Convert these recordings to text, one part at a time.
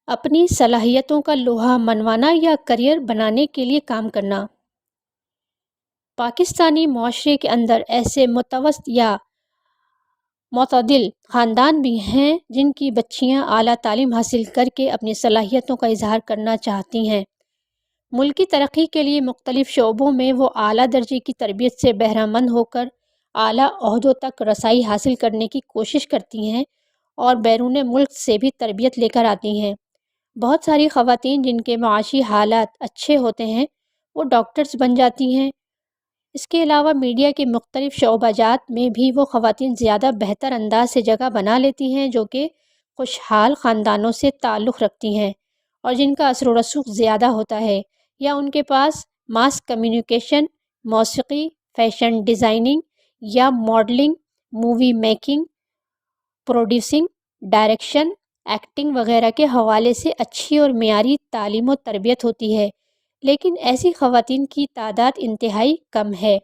اپنی صلاحیتوں کا لوہا منوانا یا کریئر بنانے کے لیے کام کرنا۔ پاکستانی معاشرے کے اندر ایسے متوسط یا معتدل خاندان بھی ہیں جن کی بچیاں اعلیٰ تعلیم حاصل کر کے اپنی صلاحیتوں کا اظہار کرنا چاہتی ہیں۔ ملکی ترقی کے لیے مختلف شعبوں میں وہ اعلیٰ درجے کی تربیت سے بہرہ مند ہو کر اعلیٰ عہدوں تک رسائی حاصل کرنے کی کوشش کرتی ہیں اور بیرون ملک سے بھی تربیت لے کر آتی ہیں۔ بہت ساری خواتین جن کے معاشی حالات اچھے ہوتے ہیں وہ ڈاکٹرز بن جاتی ہیں۔ اس کے علاوہ میڈیا کے مختلف شعبہ جات میں بھی وہ خواتین زیادہ بہتر انداز سے جگہ بنا لیتی ہیں جو کہ خوشحال خاندانوں سے تعلق رکھتی ہیں اور جن کا اثر و رسوخ زیادہ ہوتا ہے، یا ان کے پاس ماس کمیونیکیشن، موسیقی، فیشن ڈیزائننگ یا modelling, movie making, producing, direction, acting وغیرہ کے حوالے سے اچھی اور معیاری تعلیم و تربیت ہوتی ہے، لیکن ایسی خواتین کی تعداد انتہائی کم ہے۔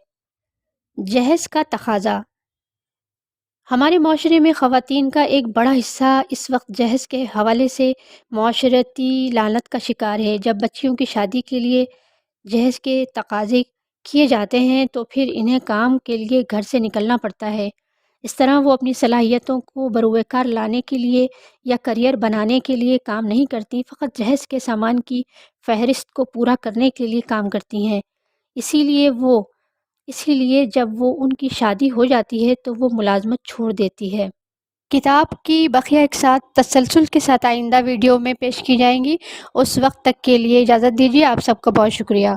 جہیز کا تقاضا۔ ہمارے معاشرے میں خواتین کا ایک بڑا حصہ اس وقت جہیز کے حوالے سے معاشرتی لعنت کا شکار ہے۔ جب بچیوں کی شادی کے لیے جہیز کے تقاضے کیے جاتے ہیں تو پھر انہیں کام کے لیے گھر سے نکلنا پڑتا ہے۔ اس طرح وہ اپنی صلاحیتوں کو بروئے کار لانے کے لیے یا کریئر بنانے کے لیے کام نہیں کرتی، فقط جہیز کے سامان کی فہرست کو پورا کرنے کے لیے کام کرتی ہیں۔ اسی لیے جب وہ ان کی شادی ہو جاتی ہے تو وہ ملازمت چھوڑ دیتی ہے۔ کتاب کی بقیہ اقساط تسلسل کے ساتھ آئندہ ویڈیو میں پیش کی جائیں گی۔ اس وقت تک کے لیے اجازت دیجیے۔ آپ سب کا بہت شکریہ۔